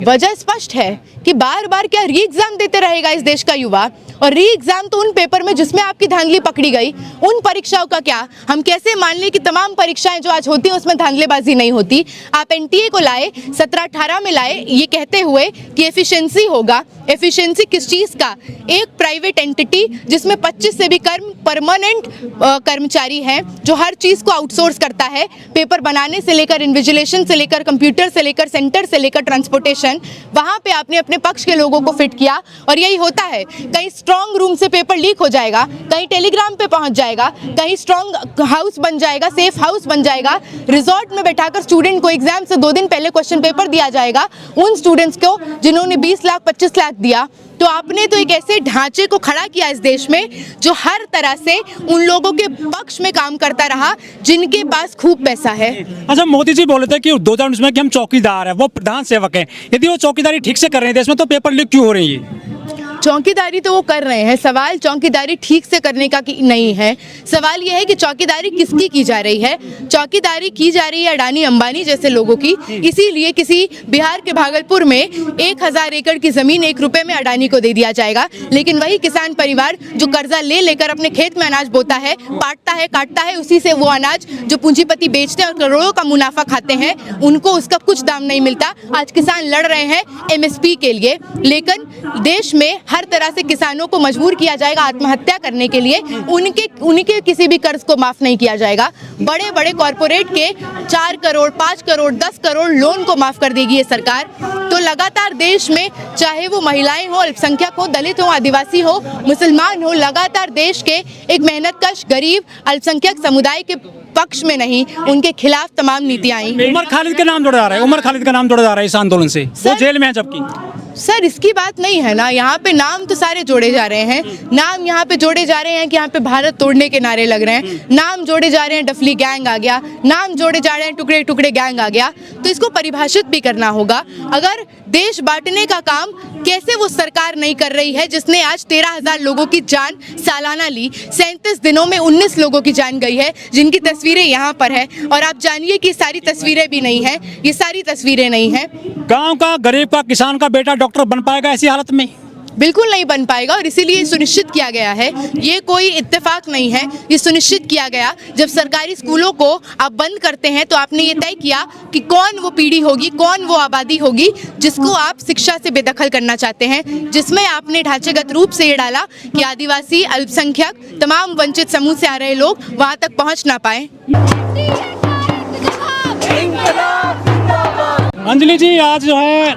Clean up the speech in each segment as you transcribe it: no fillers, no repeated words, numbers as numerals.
वजह स्पष्ट है कि बार बार क्या री एग्जाम देते रहेगा इस देश का युवा। और री एग्जाम तो उन पेपर में जिसमें आपकी धांधली पकड़ी गई, उन परीक्षाओं का क्या? हम कैसे मान लें कि तमाम परीक्षाएं जो आज होती हैं उसमें धांधलेबाजी नहीं होती? आप एनटीए को लाए, 17-18 में लाए, ये कहते हुए कि एफिशिएंसी होगा। एफिशिएंसी किस चीज़ का? एक प्राइवेट एंटिटी जिसमें 25 से भी कम परमानेंट कर्मचारी हैं, जो हर चीज़ को आउटसोर्स करता है, पेपर बनाने से लेकर इन्विजिलेशन से लेकर कंप्यूटर से लेकर सेंटर से लेकर ट्रांसपोर्टेशन। वहाँ पे आपने अपने पक्ष के लोगों को फिट किया और यही होता है। कहीं स्ट्रॉन्ग रूम से पेपर लीक हो जाएगा, कहीं टेलीग्राम पे पहुंच जाएगा, कहीं स्ट्रॉन्ग हाउस बन जाएगा, सेफ हाउस बन जाएगा, रिजॉर्ट में बैठाकर स्टूडेंट को एग्जाम से 2 दिन पहले क्वेश्चन पेपर दिया जाएगा उन स्टूडेंट्स को जिन्होंने 20 लाख 25 लाख दिया। तो आपने तो एक ऐसे ढांचे को खड़ा किया इस देश में जो हर तरह से उन लोगों के पक्ष में काम करता रहा जिनके पास खूब पैसा है। अच्छा, मोदी जी बोले थे कि 2019 में कि हम चौकीदार हैं, वो प्रधान सेवक हैं। यदि वो चौकीदारी ठीक से कर रहे हैं देश में, तो पेपर लीक क्यों हो रही है? चौकीदारी तो वो कर रहे हैं, सवाल चौकीदारी ठीक से करने का नहीं है। सवाल ये है कि चौकीदारी किसकी की जा रही है। चौकीदारी की जा रही है अडानी अंबानी जैसे लोगों की। इसीलिए किसी बिहार के भागलपुर में 1000 एकड़ की जमीन 1 रुपए में अडानी को दे दिया जाएगा, लेकिन वही किसान परिवार जो कर्जा ले लेकर अपने खेत में अनाज बोता है, पाटता है, काटता है, उसी से वो अनाज जो पूंजीपति बेचते हैं और करोड़ों का मुनाफा खाते हैं, उनको उसका कुछ दाम नहीं मिलता। आज किसान लड़ रहे हैं एमएसपी के लिए, लेकिन देश में हर तरह से किसानों को मजबूर किया जाएगा आत्महत्या करने के लिए। उनके किसी भी कर्ज को माफ नहीं किया जाएगा। बड़े बड़े कॉरपोरेट के 4 करोड़ 5 करोड़ 10 करोड़ लोन को माफ कर देगी ये सरकार। तो लगातार देश में चाहे वो महिलाएं हो, अल्पसंख्यक हो, दलित हो, आदिवासी हो, मुसलमान हो, लगातार देश के एक मेहनतकश गरीब अल्पसंख्यक समुदाय के पक्ष में नहीं, उनके खिलाफ तमाम नीतियां आई। उमर खालिद का नाम जोड़ा जा रहा है, उमर खालिद का नाम जोड़ा जा रहा है इस आंदोलन से। वो जेल में है जबकि। सर, इसकी बात नहीं है ना। यहाँ पे नाम तो सारे जोड़े जा रहे हैं। नाम यहाँ पे जोड़े जा रहे हैं कि यहाँ पे भारत तोड़ने के नारे लग रहे हैं। नाम जोड़े जा रहे हैं, डफली गैंग आ गया। नाम जोड़े जा रहे हैं, टुकड़े टुकड़े गैंग आ गया। तो इसको परिभाषित भी करना होगा। अगर देश बांटने का काम कैसे वो सरकार नहीं कर रही है जिसने आज 13,000 लोगों की जान सालाना ली। 37 दिनों में 19 लोगों की जान गई है, जिनकी तस्वीरें यहाँ पर है। और आप जानिए कि सारी तस्वीरें भी नहीं है, ये सारी तस्वीरें नहीं है। गांव का, गरीब का, किसान का बेटा डॉक्टर बन पाएगा ऐसी हालत में? बिल्कुल नहीं बन पाएगा। और इसीलिए सुनिश्चित किया गया है, ये कोई इत्तेफाक नहीं है, ये सुनिश्चित किया गया। जब सरकारी स्कूलों को आप बंद करते हैं तो आपने ये तय किया कि कौन वो पीढ़ी होगी, कौन वो आबादी होगी जिसको आप शिक्षा से बेदखल करना चाहते हैं, जिसमें आपने ढांचेगत रूप से ये डाला कि आदिवासी, अल्पसंख्यक, तमाम वंचित समूह से आ रहे लोग वहाँ तक पहुँच ना पाए। अंजलि जी, आज जो है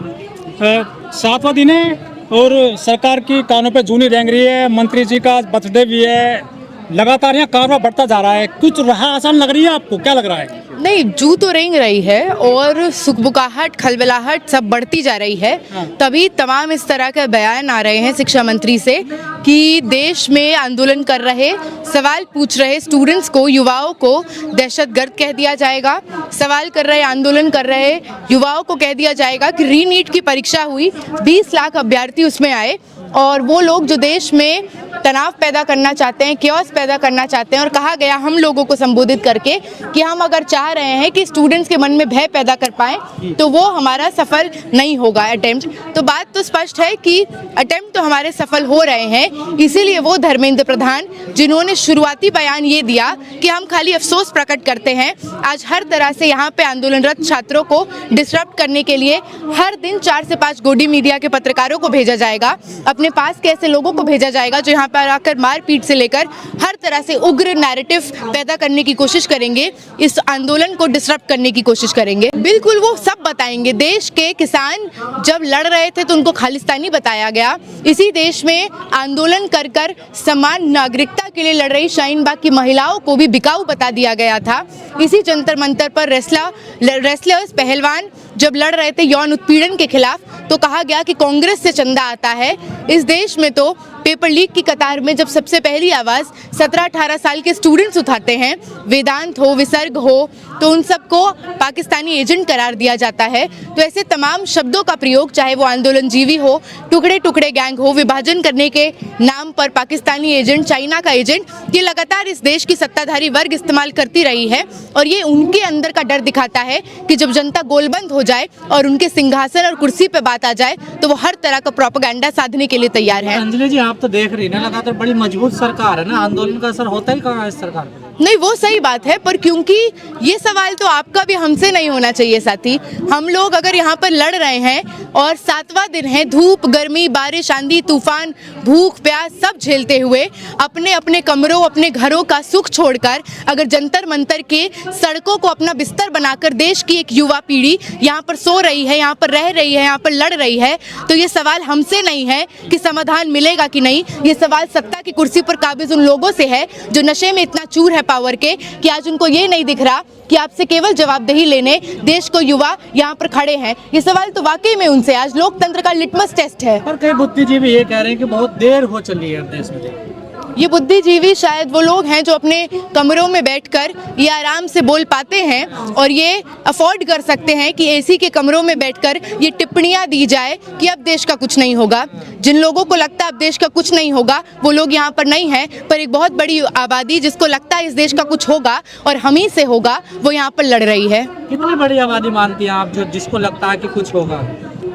7वां दिन है और सरकार की कानों पे जूनी रेंग रही है। मंत्री जी का बर्थडे भी है। लगातार यहाँ कारवां बढ़ता जा रहा है। कुछ राह आसान लग रही है आपको? क्या लग रहा है? नहीं, जू तो रेंग रही है और सुखबुकाहट, खलबलाहट सब बढ़ती जा रही है। तभी तमाम इस तरह के बयान आ रहे हैं शिक्षा मंत्री से कि देश में आंदोलन कर रहे, सवाल पूछ रहे स्टूडेंट्स को, युवाओं को दहशतगर्द कह दिया जाएगा। सवाल कर रहे, आंदोलन कर रहे युवाओं को कह दिया जाएगा कि रीनीट की परीक्षा हुई, 20 लाख अभ्यर्थी उसमें आए और वो लोग जो देश में तनाव पैदा करना चाहते हैं, केओस पैदा करना चाहते हैं। और कहा गया हम लोगों को संबोधित करके कि हम अगर चाह रहे हैं कि स्टूडेंट्स के मन में भय पैदा कर पाएं तो वो हमारा सफल नहीं होगा अटेम्प्ट। तो बात तो स्पष्ट है कि अटेम्प्ट तो हमारे सफल हो रहे हैं। इसीलिए वो धर्मेंद्र प्रधान जिन्होंने शुरुआती बयान ये दिया कि हम खाली अफसोस प्रकट करते हैं, आज हर तरह से यहाँ पे आंदोलनरत छात्रों को डिसरप्ट करने के लिए हर दिन 4 से 5 गोडी मीडिया के पत्रकारों को भेजा जाएगा, अपने पास के ऐसे लोगों को भेजा जाएगा जो यहाँ पर आकर मारपीट से लेकर हर तरह से उग्र नैरेटिव पैदा करने की कोशिश करेंगे, इस आंदोलन को डिसरप्ट करने की कोशिश करेंगे। बिल्कुल वो सब बताएंगे। देश के किसान जब लड़ रहे थे तो उनको खालिस्तानी बताया गया। इसी देश में आंदोलन कर कर समान नागरिकता के लिए लड़ रही शाहीन बाग की महिलाओं को भी बिकाऊ बता दिया गया था। इसी जंतर मंतर पर रेसलर्स पहलवान जब लड़ रहे थे यौन उत्पीड़न के खिलाफ तो कहा गया कि कांग्रेस से चंदा आता है। इस देश में तो पेपर लीक की कतार में जब सबसे पहली आवाज़ 17-18 साल के स्टूडेंट्स उठाते हैं, वेदांत हो, विसर्ग हो, तो उन सबको पाकिस्तानी एजेंट करार दिया जाता है। तो ऐसे तमाम शब्दों का प्रयोग, चाहे वो आंदोलनजीवी हो, टुकड़े टुकड़े गैंग हो, विभाजन करने के नाम पर पाकिस्तानी एजेंट, चाइना का एजेंट, ये लगातार इस देश की सत्ताधारी वर्ग इस्तेमाल करती रही है। और ये उनके अंदर का डर दिखाता है कि जब जनता गोलबंद हो जाए और उनके सिंहासन और कुर्सी पे बात आ जाए तो वो हर तरह का प्रोपेगेंडा साधने के लिए तैयार है। अंजलि जी, आप तो देख रही ना, लगातार बड़ी मजबूत सरकार है ना, आंदोलन का असर होता ही कहाँ है इस सरकार पे? नहीं, वो सही बात है, पर क्योंकि ये सवाल तो आपका भी हमसे नहीं होना चाहिए साथी। हम लोग अगर यहाँ पर लड़ रहे हैं और 7वां दिन है, धूप, गर्मी, बारिश, आंधी, तूफान, भूख, प्यास सब झेलते हुए अपने अपने कमरों, अपने घरों का सुख छोड़कर अगर जंतर मंतर के सड़कों को अपना बिस्तर बनाकर देश की एक युवा पीढ़ी यहाँ पर सो रही है, यहाँ पर रह रही है, यहाँ पर लड़ रही है, तो ये सवाल हमसे नहीं है कि समाधान मिलेगा कि नहीं। ये सवाल सत्ता की कुर्सी पर काबिज उन लोगों से है जो नशे में इतना चूर है पावर के कि आज उनको ये नहीं दिख रहा कि आपसे केवल जवाबदेही लेने देश को युवा यहाँ पर खड़े हैं। ये सवाल तो वाकई में उनसे आज लोकतंत्र का लिटमस टेस्ट है। पर कई बुद्धिजीवी ये कह रहे हैं कि बहुत देर हो चली है देश में। ये बुद्धिजीवी शायद वो लोग हैं जो अपने कमरों में बैठकर ये आराम से बोल पाते हैं और ये अफोर्ड कर सकते हैं कि एसी के कमरों में बैठकर ये टिप्पणियां दी जाए कि अब देश का कुछ नहीं होगा। जिन लोगों को लगता है अब देश का कुछ नहीं होगा वो लोग यहाँ पर नहीं हैं, पर एक बहुत बड़ी आबादी जिसको लगता है इस देश का कुछ होगा और हम ही से होगा, वो यहाँ पर लड़ रही है। कितनी बड़ी आबादी मानती हैं आप जो जिसको लगता है कि कुछ होगा?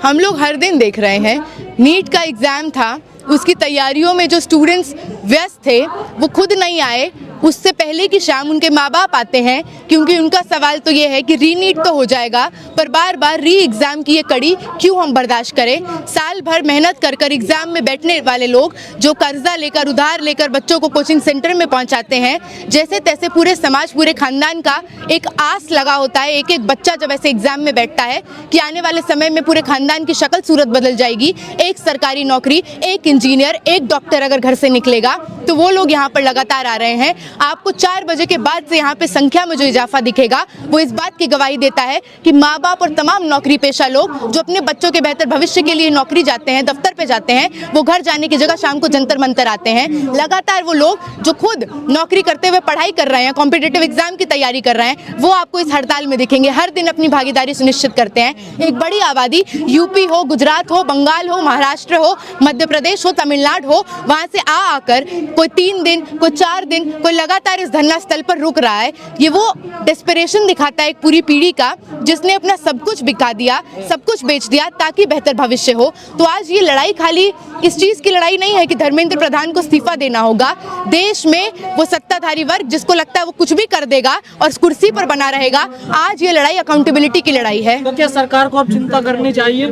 हम लोग हर दिन देख रहे हैं, नीट का एग्ज़ाम था, उसकी तैयारियों में जो स्टूडेंट्स व्यस्त थे वो खुद नहीं आए, उससे पहले की शाम उनके माँ बाप आते हैं क्योंकि उनका सवाल तो ये है कि रीनीट तो हो जाएगा पर बार बार री एग्ज़ाम की ये कड़ी क्यों हम बर्दाश्त करें। साल भर मेहनत कर कर एग्ज़ाम में बैठने वाले लोग जो कर्जा लेकर, उधार लेकर बच्चों को कोचिंग सेंटर में पहुंचाते हैं, जैसे तैसे पूरे समाज, पूरे खानदान का एक आस लगा होता है। एक एक बच्चा जब ऐसे एग्ज़ाम में बैठता है कि आने वाले समय में पूरे खानदान की शक्ल सूरत बदल जाएगी, एक सरकारी नौकरी, एक इंजीनियर, एक डॉक्टर अगर घर से निकलेगा, तो वो लोग यहाँ पर लगातार आ रहे हैं। आपको 4 बजे के बाद से यहाँ पे संख्या में जो इजाफा दिखेगा वो इस बात की गवाही देता है कि माँ बाप और तमाम नौकरी पेशा लोग जो अपने बच्चों के बेहतर भविष्य के लिए नौकरी जाते हैं, दफ्तर पे जाते हैं, वो घर जाने की जगह शाम को जंतर मंतर आते हैं। लगातार वो लोग जो खुद नौकरी करते हुए पढ़ाई कर रहे हैं, कॉम्पिटिटिव एग्जाम की तैयारी कर रहे हैं, वो आपको इस हड़ताल में दिखेंगे। हर दिन अपनी भागीदारी सुनिश्चित करते हैं। एक बड़ी आबादी यूपी हो, गुजरात हो, बंगाल हो, महाराष्ट्र हो, मध्य प्रदेश हो, तमिलनाडु हो, वहाँ से आकर कोई 3 दिन, कोई 4 दिन, कोई लगातार इस धरना स्थल पर रुक रहा है। ये वो डेस्परेशन दिखाता है एक पूरी पीढ़ी का जिसने अपना सब कुछ बिका दिया, सब कुछ बेच दिया ताकि बेहतर भविष्य हो। तो आज ये लड़ाई खाली इस चीज़ की लड़ाई नहीं है कि धर्मेंद्र प्रधान को इस्तीफा देना होगा। देश में वो सत्ताधारी वर्ग जिसको लगता है वो कुछ भी कर देगा और कुर्सी पर बना रहेगा, आज ये लड़ाई अकाउंटेबिलिटी की लड़ाई है। तो क्या सरकार को अब चिंता करनी चाहिए?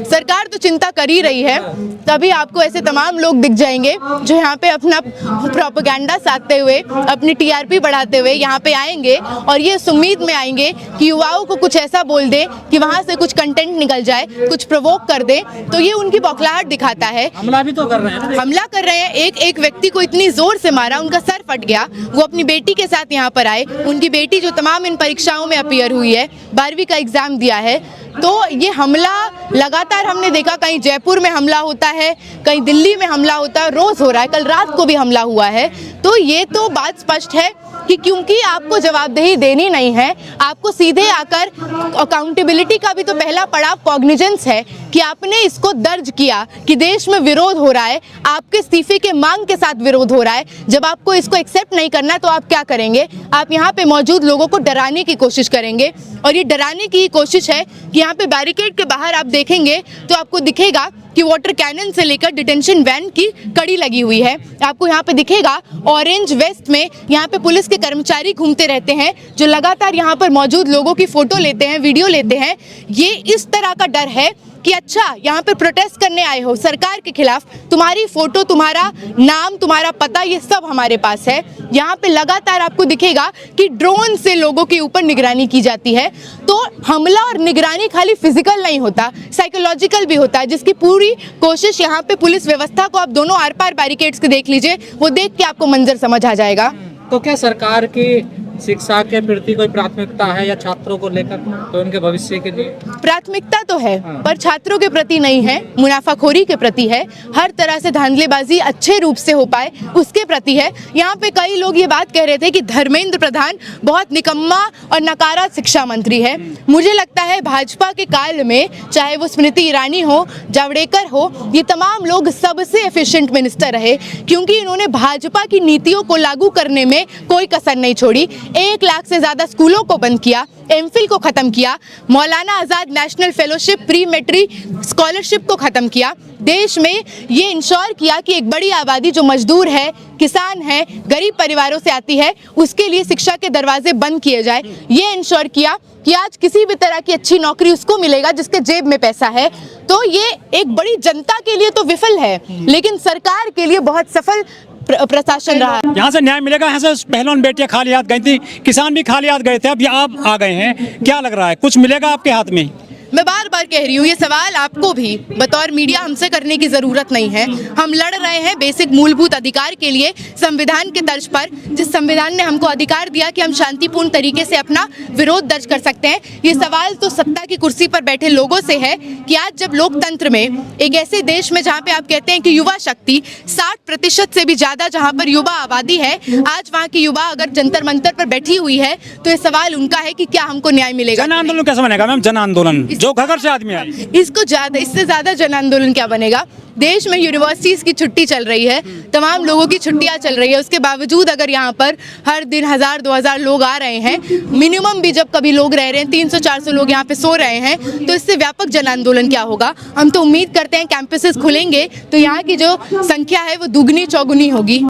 सरकार तो चिंता कर ही रही है, तभी आपको ऐसे तमाम लोग दिख जाएंगे जो यहाँ पे अपना प्रोपेगेंडा साधते हुए, अपनी टीआरपी बढ़ाते हुए यहाँ पे आएंगे और ये इस उम्मीद में आएंगे कि युवाओं को कुछ ऐसा बोल दे कि वहाँ से कुछ कंटेंट निकल जाए, कुछ प्रोवोक कर दे। तो ये उनकी बौखलाहट दिखाता है। हमला भी तो कर रहे हैं, हमला कर रहे हैं। एक व्यक्ति को इतनी जोर से मारा, उनका सर फट गया। वो अपनी बेटी के साथ यहाँ पर आए, उनकी बेटी जो तमाम इन परीक्षाओं में अपीयर हुई है, 12वीं का एग्जाम दिया है। तो ये हमला लगातार हमने देखा, कहीं जयपुर में हमला होता है, कहीं दिल्ली में हमला होता है, रोज हो रहा है, कल रात को भी हमला हुआ है। तो ये तो बात स्पष्ट है कि क्योंकि आपको जवाबदेही देनी नहीं है, आपको सीधे आकर अकाउंटेबिलिटी का भी तो पहला पड़ाव कॉग्निजेंस है कि आपने इसको दर्ज किया कि देश में विरोध हो रहा है, आपके इस्तीफे के मांग के साथ विरोध हो रहा है। जब आपको इसको एक्सेप्ट नहीं करना तो आप क्या करेंगे? आप यहाँ पे मौजूद लोगों को डराने की कोशिश करेंगे और ये डराने की कोशिश है कि यहाँ पे बैरिकेड के बाहर आप देखेंगे तो आपको दिखेगा कि वाटर कैनन से लेकर डिटेंशन वैन की कड़ी लगी हुई है। आपको यहाँ पे दिखेगा ऑरेंज वेस्ट में यहाँ पे पुलिस के कर्मचारी घूमते रहते हैं जो लगातार यहाँ पर मौजूद लोगों की फोटो लेते हैं, वीडियो लेते हैं। ये इस तरह का डर है कि अच्छा यहाँ पे प्रोटेस्ट करने आए हो सरकार के खिलाफ, तुम्हारी फोटो, तुम्हारा नाम, तुम्हारा पता, ये सब हमारे पास है। यहाँ पे लगातार आपको दिखेगा कि ड्रोन से लोगों के ऊपर निगरानी की जाती है। तो हमला और निगरानी खाली फिजिकल नहीं होता, साइकोलॉजिकल भी होता है, जिसकी पूरी कोशिश यहाँ पे पुलिस व्यवस्था को आप दोनों आर पार बैरिकेड्स के देख लीजिए, वो देख के आपको मंजर समझ आ जाएगा। तो क्या सरकार की शिक्षा के प्रति कोई प्राथमिकता है या छात्रों को लेकर तो उनके भविष्य के लिए? प्राथमिकता तो है पर छात्रों के प्रति नहीं है, मुनाफाखोरी के प्रति है। हर तरह से धांधलेबाजी अच्छे रूप से हो पाए उसके प्रति है। यहाँ पे कई लोग ये बात कह रहे थे कि धर्मेंद्र प्रधान बहुत निकम्मा और नकारा शिक्षा मंत्री है। मुझे लगता है भाजपा के काल में चाहे वो स्मृति ईरानी हो, जावड़ेकर हो, ये तमाम लोग सबसे एफिशिएंट मिनिस्टर रहे क्योंकि इन्होंने भाजपा की नीतियों को लागू करने में कोई कसर नहीं छोड़ी। 1 लाख से ज्यादा स्कूलों को बंद किया, एमफिल को खत्म किया, Maulana Azad national fellowship, pre matric scholarship को खत्म किया। देश में ये इंश्योर किया कि एक बड़ी आबादी जो मजदूर है, किसान है, गरीब परिवारों से आती है, उसके लिए शिक्षा के दरवाजे बंद किए जाए। ये इंश्योर किया कि आज किसी भी तरह की अच्छी नौकरी उसको मिलेगा जिसके जेब में पैसा है। तो ये एक बड़ी जनता के लिए तो विफल है लेकिन सरकार के लिए बहुत सफल प्रशासन रहा। यहाँ से न्याय मिलेगा? यहाँ से पहलवान बेटियां खाली हाथ गई थी, किसान भी खाली हाथ गए थे, अब आप आ गए हैं, क्या लग रहा है कुछ मिलेगा आपके हाथ में? मैं बार बार कह रही हूँ, ये सवाल आपको भी बतौर मीडिया हमसे करने की जरूरत नहीं है। हम लड़ रहे हैं बेसिक मूलभूत अधिकार के लिए संविधान के तर्ज पर, जिस संविधान ने हमको अधिकार दिया कि हम शांतिपूर्ण तरीके से अपना विरोध दर्ज कर सकते हैं। ये सवाल तो सत्ता की कुर्सी पर बैठे लोगों से है कि आज जब लोकतंत्र में एक ऐसे देश में जहाँ पे आप कहते हैं कि युवा शक्ति 60% से भी ज्यादा जहाँ पर युवा आबादी है, आज वहाँ की युवा अगर जंतर मंतर पर बैठी हुई है तो ये सवाल उनका है कि क्या हमको न्याय मिलेगा। जन आंदोलन कैसे बनेगा मैम? जन आंदोलन जो घर से आदमी आए, इसको ज्यादा, इससे ज्यादा जन आंदोलन क्या बनेगा? देश में यूनिवर्सिटीज की छुट्टी चल रही है, तमाम लोगों की छुट्टियां चल रही है, उसके बावजूद अगर यहाँ पर हर दिन 1000-2000 लोग आ रहे हैं, मिनिमम भी जब कभी लोग रह रहे हैं 300-400 लोग यहाँ पे सो रहे हैं, तो इससे व्यापक जन आंदोलन क्या होगा? हम तो उम्मीद करते हैं कैंपसेस खुलेंगे तो यहाँ की जो संख्या है वो दुगनी चौगुनी होगी।